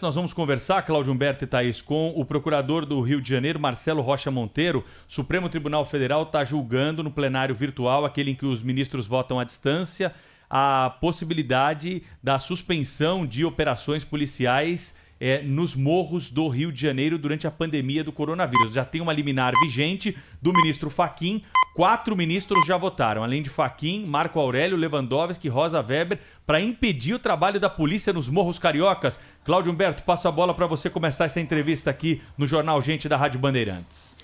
Nós vamos conversar, Cláudio Humberto e Thaís, com o procurador do Rio de Janeiro, Marcelo Rocha Monteiro. O Supremo Tribunal Federal está julgando no plenário virtual, aquele em que os ministros votam à distância, a possibilidade da suspensão de operações policiais nos morros do Rio de Janeiro durante a pandemia do coronavírus. Já tem uma liminar vigente do ministro Fachin. 4 ministros já votaram, além de Fachin, Marco Aurélio, Lewandowski, Rosa Weber, para impedir o trabalho da polícia nos morros cariocas. Cláudio Humberto, passo a bola para você começar essa entrevista aqui no Jornal Gente da Rádio Bandeirantes.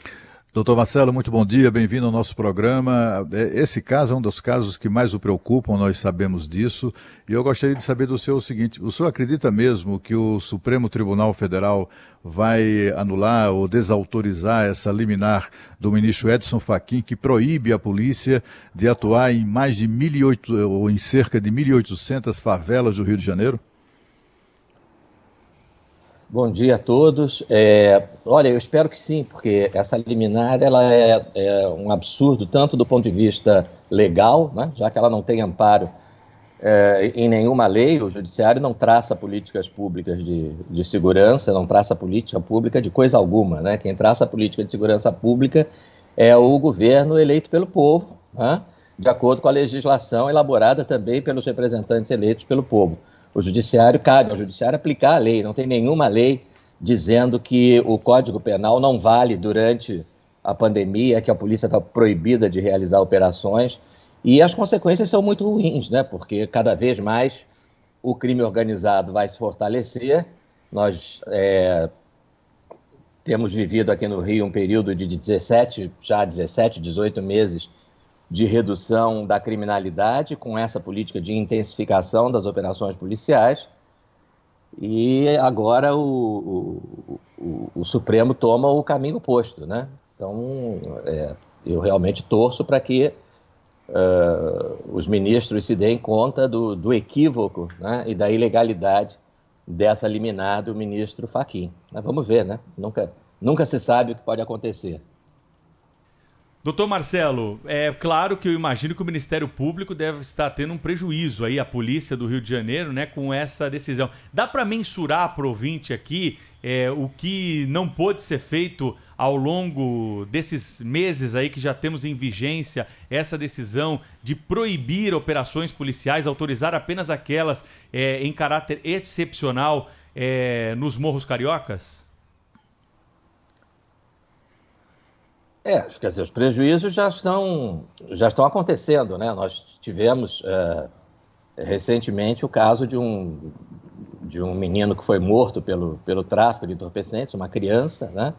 Doutor Marcelo, muito bom dia, bem-vindo ao nosso programa. Esse caso é um dos casos que mais o preocupam, nós sabemos disso, e eu gostaria de saber do senhor o seguinte: o senhor acredita mesmo que o Supremo Tribunal Federal vai anular ou desautorizar essa liminar do ministro Edson Fachin, que proíbe a polícia de atuar em mais de 1.800 ou em cerca de 1.800 favelas do Rio de Janeiro? Bom dia a todos. Olha, eu espero que sim, porque essa liminar ela é um absurdo, tanto do ponto de vista legal, né, já que ela não tem amparo em nenhuma lei. O Judiciário não traça políticas públicas de segurança, não traça política pública de coisa alguma, né? Quem traça a política de segurança pública é o governo eleito pelo povo, né, de acordo com a legislação elaborada também pelos representantes eleitos pelo povo. O Judiciário, cabe ao Judiciário aplicar a lei, não tem nenhuma lei dizendo que o Código Penal não vale durante a pandemia, que a polícia está proibida de realizar operações, e as consequências são muito ruins, né? Porque cada vez mais o crime organizado vai se fortalecer. Nós temos vivido aqui no Rio um período de 17, 18 meses de redução da criminalidade, com essa política de intensificação das operações policiais, e agora o Supremo toma o caminho oposto, né? Então, eu realmente torço para que os ministros se deem conta do equívoco, né, e da ilegalidade dessa liminar do ministro Fachin. Mas vamos ver, né? Nunca se sabe o que pode acontecer. Doutor Marcelo, é claro que eu imagino que o Ministério Público deve estar tendo um prejuízo aí, a polícia do Rio de Janeiro, né, com essa decisão. Dá para mensurar para o ouvinte aqui o que não pôde ser feito ao longo desses meses aí que já temos em vigência essa decisão de proibir operações policiais, autorizar apenas aquelas em caráter excepcional nos morros cariocas? Quer dizer, os prejuízos já estão acontecendo, né? Nós tivemos recentemente o caso de um menino que foi morto pelo tráfico de entorpecentes, uma criança, né?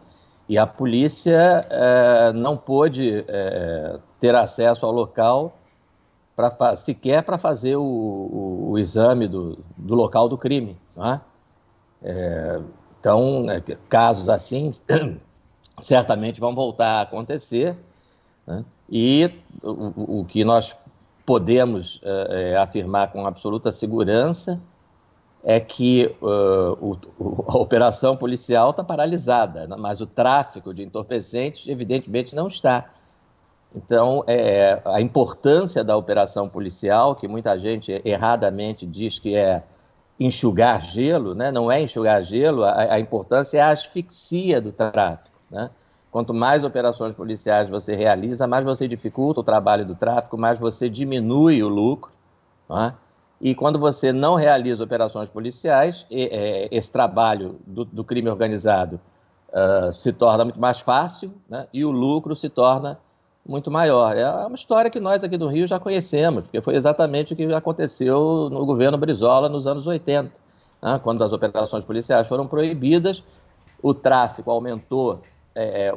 E a polícia não pôde ter acesso ao local sequer para fazer o exame do local do crime, né? Então, casos assim certamente vão voltar a acontecer, né? E o que nós podemos afirmar com absoluta segurança é que a operação policial está paralisada, né? Mas o tráfico de entorpecentes, evidentemente, não está. Então, a importância da operação policial, que muita gente erradamente diz que é enxugar gelo, né? Não é enxugar gelo, a importância é a asfixia do tráfico, né? Quanto mais operações policiais você realiza, mais você dificulta o trabalho do tráfico, mais você diminui o lucro, né? E quando você não realiza operações policiais, esse trabalho do crime organizado se torna muito mais fácil, né? E o lucro se torna muito maior. É uma história que nós aqui do Rio já conhecemos, porque foi exatamente o que aconteceu no governo Brizola nos anos 80, né? Quando as operações policiais foram proibidas, o tráfico aumentou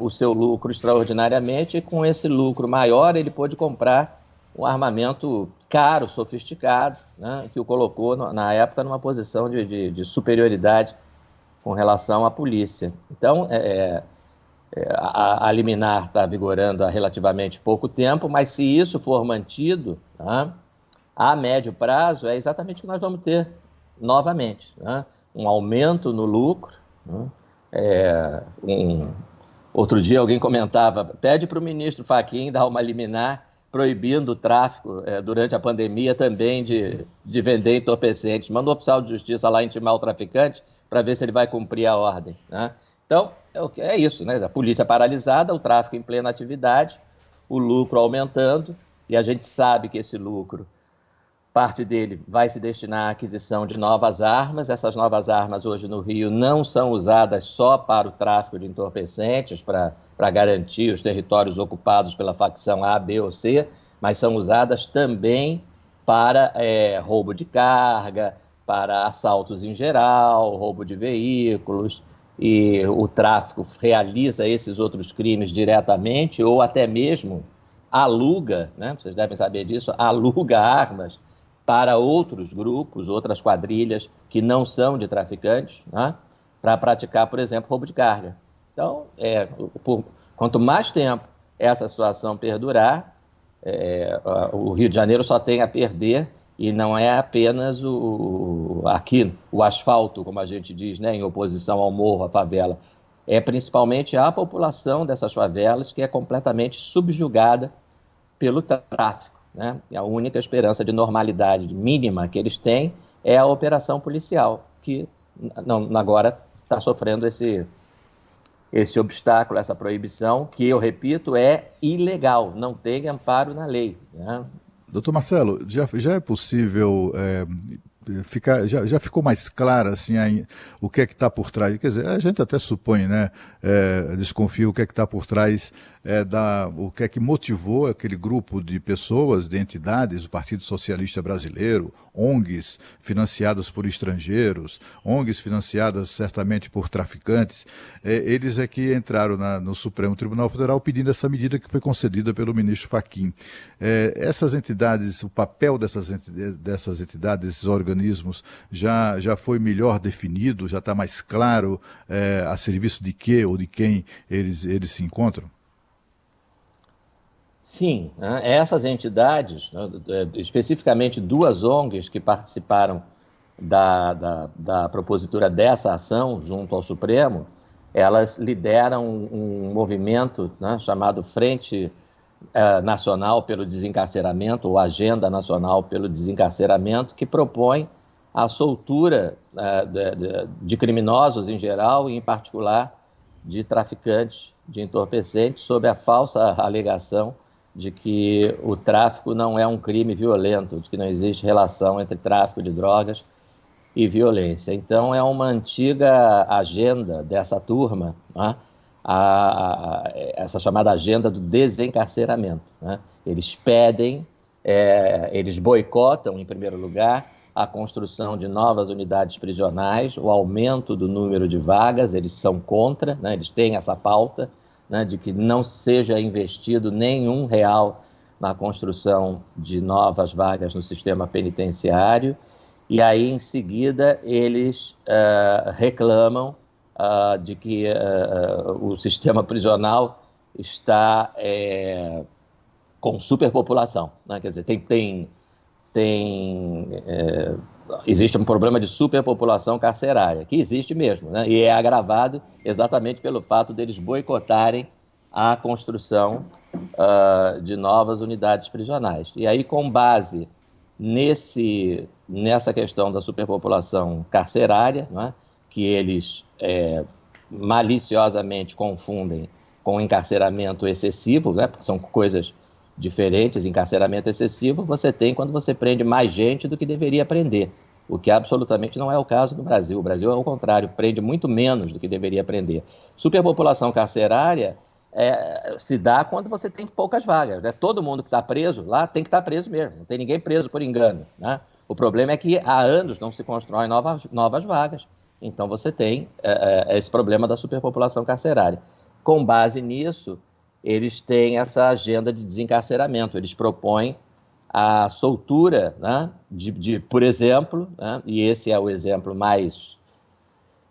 o seu lucro extraordinariamente, e com esse lucro maior ele pôde comprar um armamento caro, sofisticado, né, que o colocou na época numa posição de superioridade com relação à polícia. Então, a liminar está vigorando há relativamente pouco tempo, mas se isso for mantido, né, a médio prazo, é exatamente o que nós vamos ter novamente, né? Um aumento no lucro, né? Outro dia alguém comentava, pede para o ministro Fachin dar uma liminar proibindo o tráfico durante a pandemia também de vender entorpecentes. Manda o oficial de justiça lá intimar o traficante para ver se ele vai cumprir a ordem, né? Então, é isso, né? A polícia paralisada, o tráfico em plena atividade, o lucro aumentando, e a gente sabe que esse lucro, parte dele vai se destinar à aquisição de novas armas. Essas novas armas hoje no Rio não são usadas só para o tráfico de entorpecentes, para garantir os territórios ocupados pela facção A, B ou C, mas são usadas também para roubo de carga, para assaltos em geral, roubo de veículos, e o tráfico realiza esses outros crimes diretamente ou até mesmo aluga, né? Vocês devem saber disso, aluga armas para outros grupos, outras quadrilhas que não são de traficantes, né? Para praticar, por exemplo, roubo de carga. Então, quanto mais tempo essa situação perdurar, o Rio de Janeiro só tem a perder, e não é apenas aqui o asfalto, como a gente diz, né, em oposição ao morro, à favela. É principalmente a população dessas favelas que é completamente subjugada pelo tráfico, né? E a única esperança de normalidade mínima que eles têm é a operação policial, que agora está sofrendo esse obstáculo, essa proibição, que, eu repito, é ilegal, não tem amparo na lei, né? Doutor Marcelo, já é possível já ficou mais claro assim, o que é que está por trás? Quer dizer, a gente até supõe, né? Desconfia o que é que está por trás, o que é que motivou aquele grupo de pessoas, de entidades, o Partido Socialista Brasileiro, ONGs financiadas por estrangeiros, ONGs financiadas certamente por traficantes. Eles é que entraram no Supremo Tribunal Federal pedindo essa medida que foi concedida pelo ministro Fachin. Essas entidades, o papel dessas entidades, desses organismos, já foi melhor definido, já está mais claro a serviço de quê ou de quem eles se encontram? Sim, né? Essas entidades, né, especificamente duas ONGs que participaram da propositura dessa ação junto ao Supremo, elas lideram um movimento, né, chamado Frente Nacional pelo Desencarceramento, ou Agenda Nacional pelo Desencarceramento, que propõe a soltura de criminosos em geral e, em particular, de traficantes de entorpecentes, sob a falsa alegação de que o tráfico não é um crime violento, de que não existe relação entre tráfico de drogas e violência. Então, é uma antiga agenda dessa turma, né? Essa chamada agenda do desencarceramento, né? Eles pedem, eles boicotam, em primeiro lugar, a construção de novas unidades prisionais, o aumento do número de vagas, eles são contra, né? Eles têm essa pauta, né, de que não seja investido nenhum real na construção de novas vagas no sistema penitenciário, e aí, em seguida, eles reclamam de que o sistema prisional está com superpopulação, né? Quer dizer, existe um problema de superpopulação carcerária, que existe mesmo, né? E é agravado exatamente pelo fato deles boicotarem a construção de novas unidades prisionais. E aí, com base nessa questão da superpopulação carcerária, né, que eles maliciosamente confundem com encarceramento excessivo, né, porque são coisas diferentes. Encarceramento excessivo você tem quando você prende mais gente do que deveria prender, o que absolutamente não é o caso no Brasil. O Brasil é o contrário, prende muito menos do que deveria prender. Superpopulação carcerária se dá quando você tem poucas vagas, né? Todo mundo que está preso lá tem que estar preso mesmo, não tem ninguém preso por engano, né? O problema é que há anos não se constroem novas vagas, então você tem esse problema da superpopulação carcerária. Com base nisso, eles têm essa agenda de desencarceramento. Eles propõem a soltura, né, por exemplo, né, e esse é o exemplo mais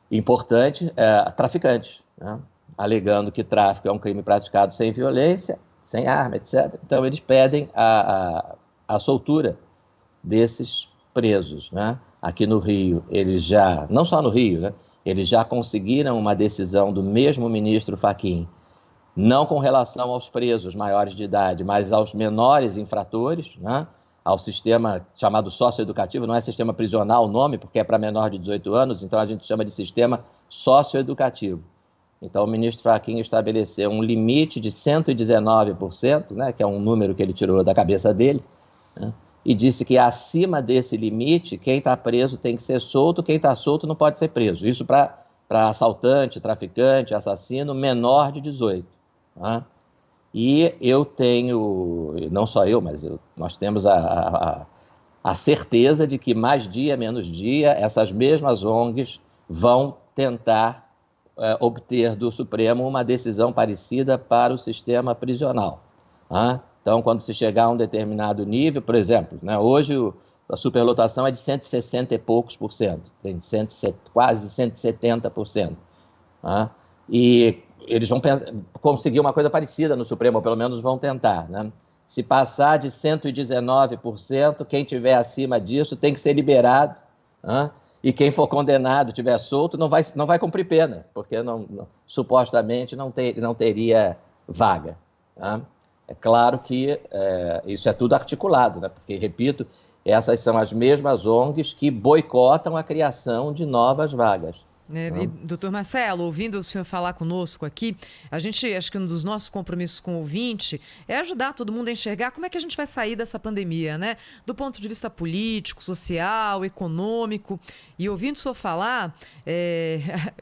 importante, traficantes, né, alegando que tráfico é um crime praticado sem violência, sem arma, etc. Então, eles pedem a soltura desses presos, né? Aqui no Rio, eles já, não só no Rio, né, eles já conseguiram uma decisão do mesmo ministro Fachin, não com relação aos presos maiores de idade, mas aos menores infratores, né? ao sistema chamado socioeducativo, não é sistema prisional o nome, porque é para menor de 18 anos, então a gente chama de sistema socioeducativo. Então o ministro Fachin estabeleceu um limite de 119%, né, que é um número que ele tirou da cabeça dele, né, e disse que acima desse limite, quem está preso tem que ser solto, quem está solto não pode ser preso. Isso para assaltante, traficante, assassino menor de 18. Tá? E eu tenho, não só eu, mas nós temos a certeza de que mais dia, menos dia, essas mesmas ONGs vão tentar obter do Supremo uma decisão parecida para o sistema prisional. Tá? Então, quando se chegar a um determinado nível, por exemplo, né, hoje a superlotação é de 160 e poucos por cento, tem quase 170%. Tá? E eles vão conseguir uma coisa parecida no Supremo, ou pelo menos vão tentar. Né? Se passar de 119%, quem tiver acima disso tem que ser liberado, né? E quem for condenado, tiver solto, não vai cumprir pena, porque supostamente não teria vaga. Tá? É claro que isso é tudo articulado, né? Porque, repito, essas são as mesmas ONGs que boicotam a criação de novas vagas. E, doutor Marcelo, ouvindo o senhor falar conosco aqui, acho que um dos nossos compromissos com o ouvinte é ajudar todo mundo a enxergar como é que a gente vai sair dessa pandemia, né? Do ponto de vista político, social, econômico. E ouvindo o senhor falar,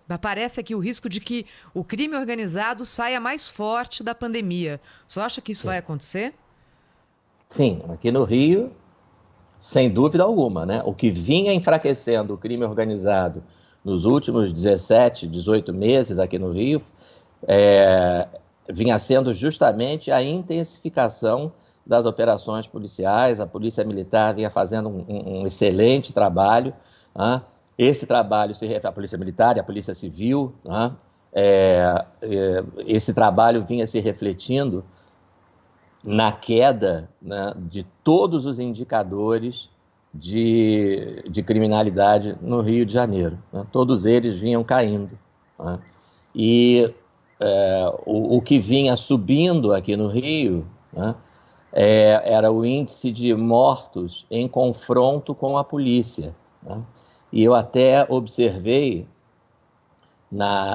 aparece aqui o risco de que o crime organizado saia mais forte da pandemia. O senhor acha que isso vai acontecer? Sim, aqui no Rio, sem dúvida alguma, né? O que vinha enfraquecendo o crime organizado nos últimos 17, 18 meses aqui no Rio, vinha sendo justamente a intensificação das operações policiais. A Polícia Militar vinha fazendo um excelente trabalho. Né? Esse trabalho se refere à Polícia Militar e à Polícia Civil. Né? Esse trabalho vinha se refletindo na queda, né, de todos os indicadores de criminalidade no Rio de Janeiro. Né? Todos eles vinham caindo. Né? E o que vinha subindo aqui no Rio, né, era o índice de mortos em confronto com a polícia. Né? E eu até observei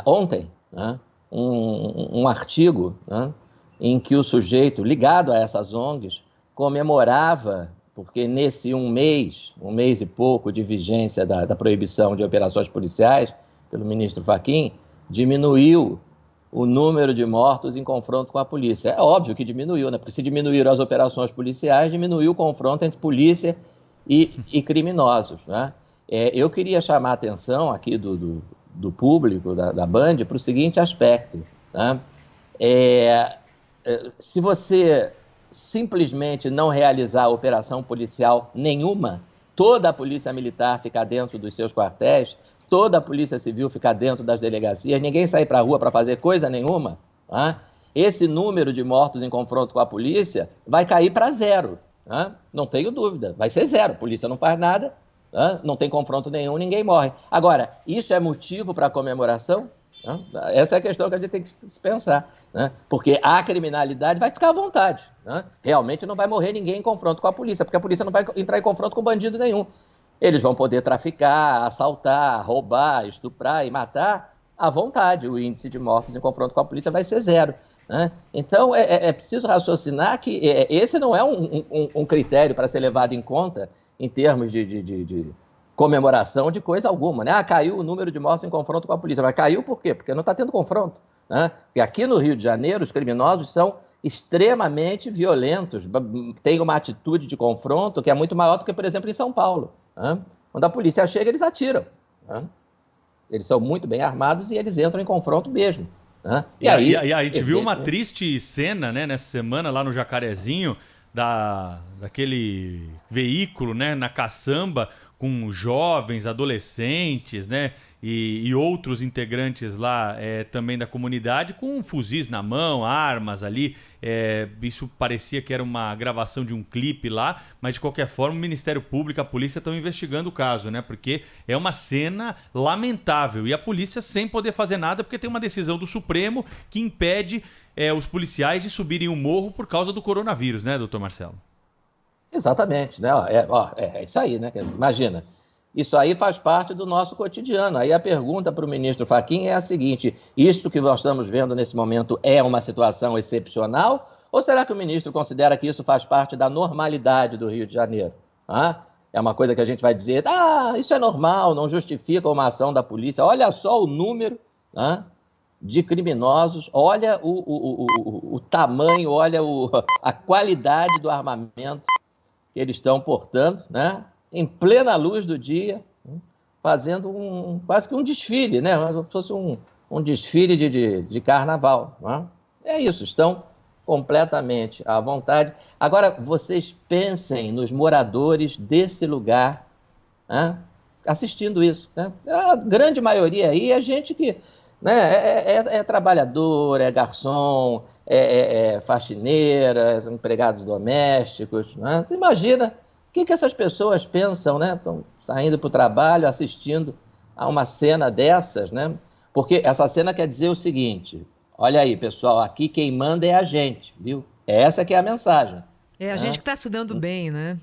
ontem, né, um artigo, né, em que o sujeito ligado a essas ONGs comemorava, porque nesse um mês e pouco de vigência da proibição de operações policiais pelo ministro Fachin, diminuiu o número de mortos em confronto com a polícia. É óbvio que diminuiu, né? Porque se diminuíram as operações policiais, diminuiu o confronto entre polícia e criminosos. Né? Eu queria chamar a atenção aqui do público, da Band, para o seguinte aspecto. Né? Se você simplesmente não realizar operação policial nenhuma, toda a Polícia Militar ficar dentro dos seus quartéis, toda a Polícia Civil ficar dentro das delegacias, ninguém sair para a rua para fazer coisa nenhuma, tá? Esse número de mortos em confronto com a polícia vai cair para zero. Tá? Não tenho dúvida, vai ser zero. A polícia não faz nada, tá? Não tem confronto nenhum, ninguém morre. Agora, isso é motivo para comemoração? Essa é a questão que a gente tem que se pensar, né? Porque a criminalidade vai ficar à vontade. Né? Realmente não vai morrer ninguém em confronto com a polícia, porque a polícia não vai entrar em confronto com bandido nenhum. Eles vão poder traficar, assaltar, roubar, estuprar e matar à vontade. O índice de mortes em confronto com a polícia vai ser zero. Né? Então é preciso raciocinar que esse não é um critério para ser levado em conta em termos de comemoração de coisa alguma, né? Caiu o número de mortos em confronto com a polícia. Mas caiu por quê? Porque não está tendo confronto. Né? Porque aqui no Rio de Janeiro, os criminosos são extremamente violentos, têm uma atitude de confronto que é muito maior do que, por exemplo, em São Paulo. Né? Quando a polícia chega, eles atiram. Né? Eles são muito bem armados e eles entram em confronto mesmo. Né? E aí a gente viu uma triste cena, né, nessa semana lá no Jacarezinho, daquele veículo, né, na caçamba, com jovens, adolescentes, né, e outros integrantes lá também da comunidade, com fuzis na mão, armas ali. Isso parecia que era uma gravação de um clipe lá, mas de qualquer forma o Ministério Público, a polícia estão investigando o caso, né, porque é uma cena lamentável. E a polícia sem poder fazer nada, porque tem uma decisão do Supremo que impede os policiais de subirem o morro por causa do coronavírus, né, doutor Marcelo? Exatamente, né? É isso aí, né? Imagina, isso aí faz parte do nosso cotidiano. Aí a pergunta para o ministro Fachin é a seguinte: isso que nós estamos vendo nesse momento é uma situação excepcional? Ou será que o ministro considera que isso faz parte da normalidade do Rio de Janeiro? É uma coisa que a gente vai dizer, isso é normal, não justifica uma ação da polícia. Olha só o número de criminosos, olha o tamanho, olha a qualidade do armamento que eles estão portando, né? Em plena luz do dia, fazendo quase que um desfile, né? Como se fosse um desfile de carnaval. É isso, estão completamente à vontade. Agora, vocês pensem nos moradores desse lugar assistindo isso. Né? A grande maioria aí é gente que é trabalhador, é garçom, é faxineira, são empregados domésticos. Né? Imagina o que essas pessoas pensam, né? Estão saindo para o trabalho, assistindo a uma cena dessas, né? Porque essa cena quer dizer o seguinte: olha aí, pessoal, aqui quem manda é a gente, viu? Essa que é a mensagem. É a gente que está se dando bem, né?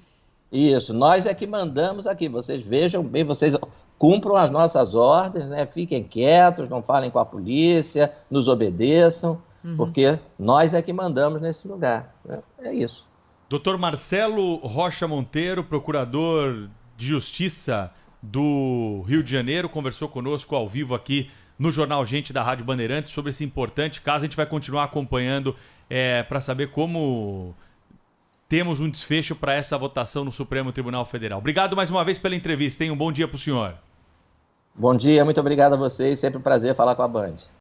Isso, nós é que mandamos aqui. Vocês vejam bem, vocês cumpram as nossas ordens, né? Fiquem quietos, não falem com a polícia, nos obedeçam, porque nós é que mandamos nesse lugar. Né? É isso. Dr. Marcelo Rocha Monteiro, procurador de Justiça do Rio de Janeiro, conversou conosco ao vivo aqui no Jornal Gente da Rádio Bandeirantes sobre esse importante caso. A gente vai continuar acompanhando para saber como temos um desfecho para essa votação no Supremo Tribunal Federal. Obrigado mais uma vez pela entrevista, hein? Um bom dia para o senhor. Bom dia, muito obrigado a vocês. Sempre um prazer falar com a Band.